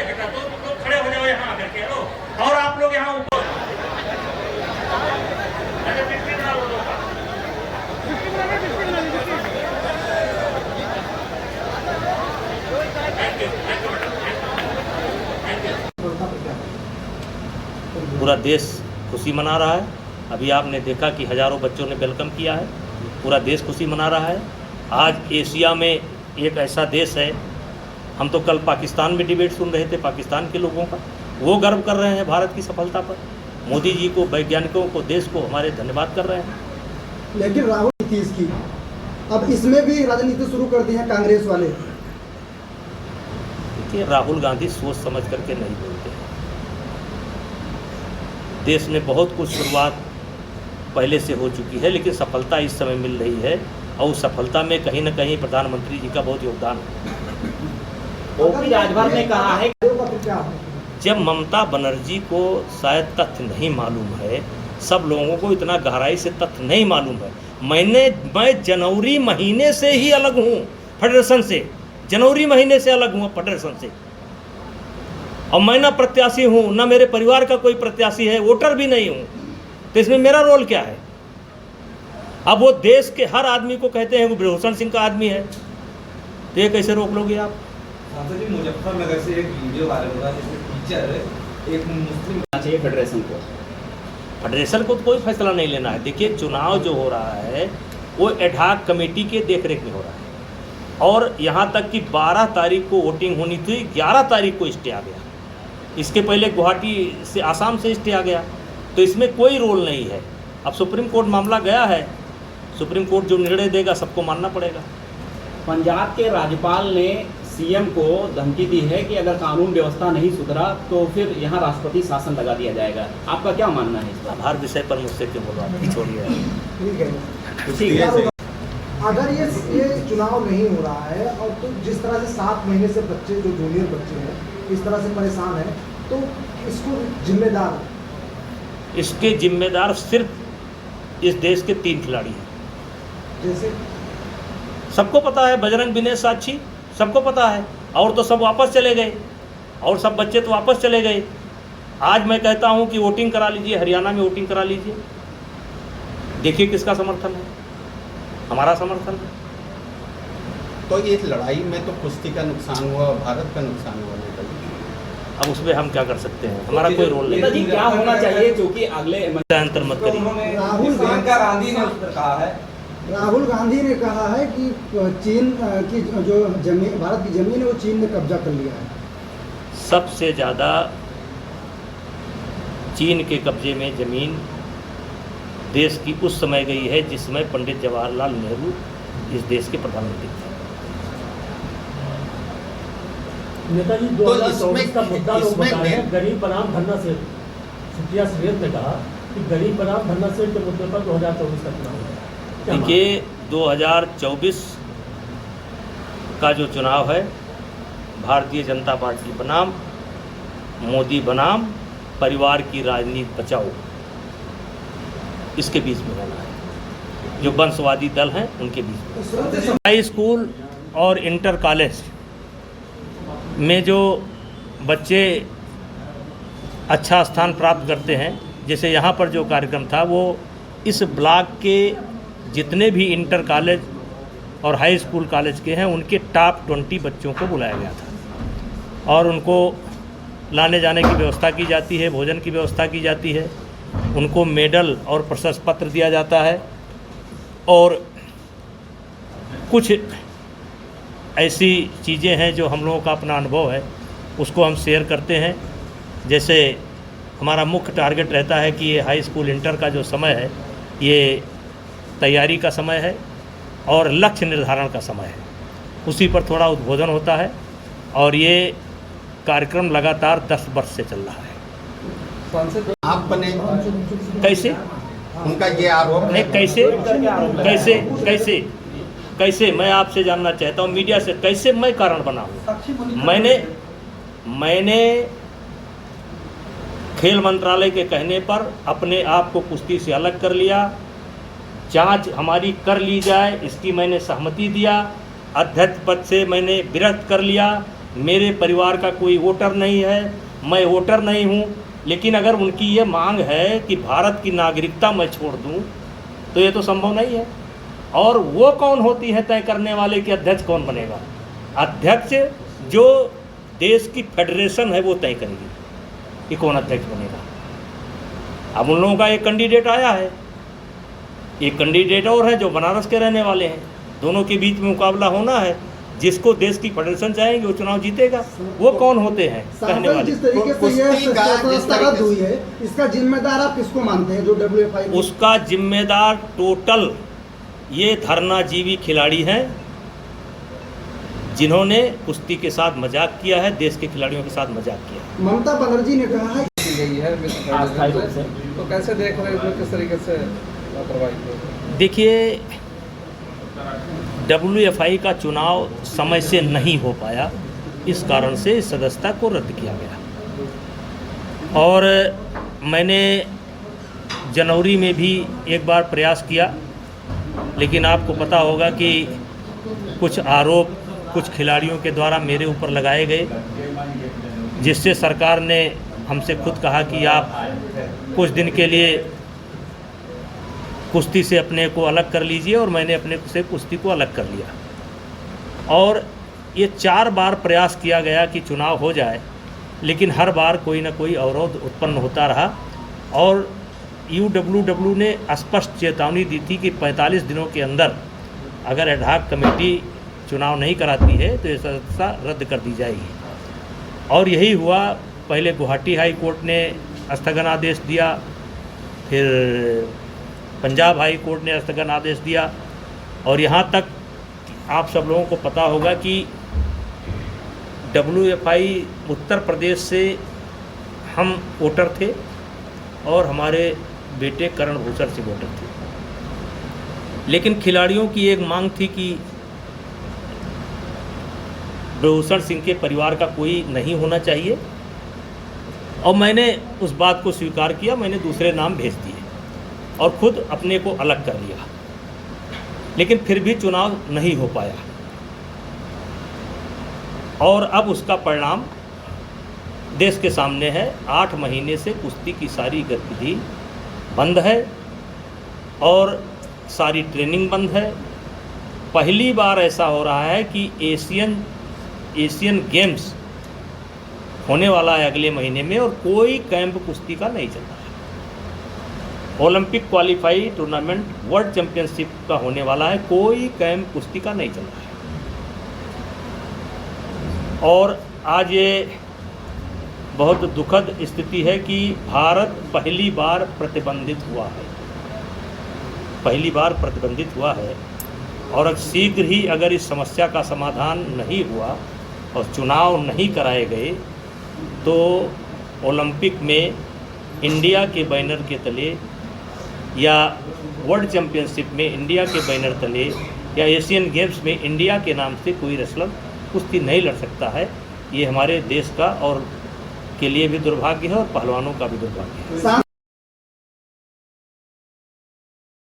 बेटा तो लोग खड़े हो जाओ यहाँ आकर के, और आप लोग यहाँ ऊपर पूरा देश खुशी मना रहा है। अभी आपने देखा कि हज़ारों बच्चों ने वेलकम किया है, पूरा देश खुशी मना रहा है। आज एशिया में एक ऐसा देश है, हम तो कल पाकिस्तान में डिबेट सुन रहे थे पाकिस्तान के लोगों का, वो गर्व कर रहे हैं भारत की सफलता पर। मोदी जी को, वैज्ञानिकों को, देश को हमारे धन्यवाद कर रहे हैं। लेकिन राहुल नीतीश की अब इसमें भी राजनीति शुरू कर दी है कांग्रेस वाले। देखिए, राहुल गांधी सोच समझ करके नहीं बोलते हैं। देश में बहुत कुछ शुरुआत पहले से हो चुकी है, लेकिन सफलता इस समय मिल रही है, और उस सफलता में कहीं न कहीं प्रधानमंत्री जी का बहुत योगदान है। ओपी राजभर ने कहा है, जब ममता बनर्जी को शायद तथ्य नहीं मालूम है, सब लोगों को इतना गहराई से तथ्य नहीं मालूम है। मैं जनवरी महीने से ही अलग हूँ फेडरेशन से, जनवरी महीने से अलग हूँ फेडरेशन से, और मैं ना प्रत्याशी हूँ, ना मेरे परिवार का कोई प्रत्याशी है, वोटर भी नहीं हूँ, तो इसमें मेरा रोल क्या है? अब वो देश के हर आदमी को कहते हैं वो ब्रह्मभूषण सिंह का आदमी है, तो ये कैसे रोक लोगे आप? मुजफ्फरनगर से एक वीडियो वायरल हो रहा है जिसमें टीचर एक मुस्लिम चाहिए फेडरेशन को। फेडरेशन को तो कोई फैसला नहीं लेना है। देखिए, चुनाव जो हो रहा है वो एडहॉक कमेटी के देखरेख में हो रहा है, और यहाँ तक कि 12 तारीख को वोटिंग होनी थी, 11 तारीख को स्टे आ गया। इसके पहले गुवाहाटी से, आसाम से स्टे आ गया, तो इसमें कोई रोल नहीं है। अब सुप्रीम कोर्ट मामला गया है, सुप्रीम कोर्ट जो निर्णय देगा सबको मानना पड़ेगा। पंजाब के राज्यपाल ने सीएम को धमकी दी है कि अगर कानून व्यवस्था नहीं सुधरा तो फिर यहाँ राष्ट्रपति शासन लगा दिया जाएगा। आपका क्या मानना है इस पर? हर विषय पर मुझसे क्यों बोल रहा है, छोड़िए। ठीक है, अगर ये चुनाव नहीं हो रहा है और तो जिस तरह से 7 महीने से बच्चे जो जूनियर बच्चे हैं इस तरह से परेशान हैं, तो इसको जिम्मेदार, इसके जिम्मेदार सिर्फ इस देश के 3 खिलाड़ी हैं। जैसे सबको पता है, बजरंग, विनय, साक्षी, सबको पता है, और तो सब वापस चले गए, और सब बच्चे तो वापस चले गए। आज मैं कहता हूं कि वोटिंग करा लीजिए, हरियाणा में वोटिंग करा लीजिए, देखिए किसका समर्थन है, हमारा समर्थन है। तो ये लड़ाई में तो कुश्ती का नुकसान हुआ, भारत का नुकसान हुआ नेताजी। अब उसमें हम क्या कर सकते हैं, हमारा कोई रोल नहीं। नेताजी क्या होना चाहिए जो कि अगले अंतर मत करिए। राहुल गांधी ने कहा है कि चीन की जो जमीन, भारत की जमीन है वो चीन ने कब्जा कर लिया है। सबसे ज़्यादा चीन के कब्जे में ज़मीन देश की उस समय गई है जिस समय पंडित जवाहरलाल नेहरू इस देश के प्रधानमंत्री थे। नेताजी 2024 का मुद्दा लोग बता रहे हैं, गरीब बनाम धन्ना सेठ। सुप्रिया सुळे ने कहा कि गरीब बनाम धन्ना सेठ के मुद्दे पर 2024 का चुनाव है। देखिए, 2024 का जो चुनाव है, भारतीय जनता पार्टी बनाम मोदी बनाम परिवार की राजनीति बचाओ, इसके बीच में होना है। जो वंशवादी दल हैं उनके बीच में। हाई स्कूल और इंटर कॉलेज में जो बच्चे अच्छा स्थान प्राप्त करते हैं, जैसे यहाँ पर जो कार्यक्रम था वो इस ब्लॉक के जितने भी इंटर कॉलेज और हाई स्कूल कॉलेज के हैं उनके टॉप 20 बच्चों को बुलाया गया था, और उनको लाने जाने की व्यवस्था की जाती है, भोजन की व्यवस्था की जाती है, उनको मेडल और प्रशस्ति पत्र दिया जाता है, और कुछ ऐसी चीज़ें हैं जो हम लोगों का अपना अनुभव है उसको हम शेयर करते हैं। जैसे हमारा मुख्य टारगेट रहता है कि ये हाई स्कूल इंटर का जो समय है ये तैयारी का समय है और लक्ष्य निर्धारण का समय है, उसी पर थोड़ा उद्बोधन होता है, और ये कार्यक्रम लगातार 10 वर्ष से चल रहा है। आप बने कैसे उनका ये आरोप नहीं, कैसे कैसे कैसे कैसे मैं आपसे जानना चाहता हूँ मीडिया से, कैसे मैं कारण बना हूँ? मैंने खेल मंत्रालय के कहने पर अपने आप को कुश्ती से अलग कर लिया, जांच हमारी कर ली जाए, इसकी मैंने सहमति दिया। अध्यक्ष पद से मैंने विरक्त कर लिया। मेरे परिवार का कोई वोटर नहीं है, मैं वोटर नहीं हूँ, लेकिन अगर उनकी ये मांग है कि भारत की नागरिकता मैं छोड़ दूँ तो ये तो संभव नहीं है। और वो कौन होती है तय करने वाले कि अध्यक्ष कौन बनेगा? अध्यक्ष जो देश की फेडरेशन है वो तय करेगी कि कौन अध्यक्ष बनेगा। अब उन लोगों का एक कैंडिडेट आया है, एक कैंडिडेट और है जो बनारस के रहने वाले हैं। दोनों के बीच में मुकाबला होना है। जिसको देश की फेडरेशन चाहेंगे वो चुनाव जीतेगा। वो कौन होते हैं कहने वाले? जिस तरीके से ये संस्था रद्द हुई है, इसका जिम्मेदार आप किसको मानते हैं? जो WFI उसका जिम्मेदार टोटल ये धरनाजीवी खिलाड़ी हैं जिन्होंने कुश्ती के साथ मजाक किया है, देश के खिलाड़ियों के साथ मजाक किया है। ममता बनर्जी ने कहा है गई है अस्थायी रूप से। तो कैसे देख रहे हो, किस तरीके से लापरवाही को? देखिए, WFI का चुनाव समय से नहीं हो पाया, इस कारण से इस सदस्यता को रद्द किया गया। और मैंने जनवरी में भी एक बार प्रयास किया, लेकिन आपको पता होगा कि कुछ आरोप कुछ खिलाड़ियों के द्वारा मेरे ऊपर लगाए गए, जिससे सरकार ने हमसे खुद कहा कि आप कुछ दिन के लिए कुश्ती से अपने को अलग कर लीजिए, और मैंने अपने से कुश्ती को अलग कर लिया। और ये 4 बार प्रयास किया गया कि चुनाव हो जाए, लेकिन हर बार कोई ना कोई अवरोध उत्पन्न होता रहा। और UWW ने स्पष्ट चेतावनी दी थी कि 45 दिनों के अंदर अगर एडहॉक कमेटी चुनाव नहीं कराती है तो ये सदस्यता रद्द कर दी जाएगी। और यही हुआ। पहले गुवाहाटी हाई कोर्ट ने स्थगन आदेश दिया, फिर पंजाब हाई कोर्ट ने स्थगन आदेश दिया, और यहाँ तक आप सब लोगों को पता होगा कि WFI उत्तर प्रदेश से हम वोटर थे और हमारे बेटे करण भूषण से वोटर थे। लेकिन खिलाड़ियों की एक मांग थी कि भूषण सिंह के परिवार का कोई नहीं होना चाहिए, और मैंने उस बात को स्वीकार किया। मैंने दूसरे नाम भेज दिए और खुद अपने को अलग कर लिया, लेकिन फिर भी चुनाव नहीं हो पाया। और अब उसका परिणाम देश के सामने है। 8 महीने से कुश्ती की सारी गतिविधि बंद है और सारी ट्रेनिंग बंद है। पहली बार ऐसा हो रहा है कि एशियन गेम्स होने वाला है अगले महीने में, और कोई कैंप कुश्ती का नहीं चल रहा है। Olympic qualify tournament world championship का होने वाला है, कोई कैंप कुश्ती का नहीं चल रहा है। और आज ये बहुत दुखद स्थिति है कि भारत पहली बार प्रतिबंधित हुआ है, पहली बार प्रतिबंधित हुआ है। और अब शीघ्र ही अगर इस समस्या का समाधान नहीं हुआ और चुनाव नहीं कराए गए तो ओलंपिक में इंडिया के बैनर के तले या वर्ल्ड चैंपियनशिप में इंडिया के बैनर तले या एशियन गेम्स में इंडिया के नाम से कोई रेसलर कुश्ती नहीं लड़ सकता है। ये हमारे देश का और के लिए भी दुर्भाग्य है और पहलवानों का भी दुर्भाग्य है।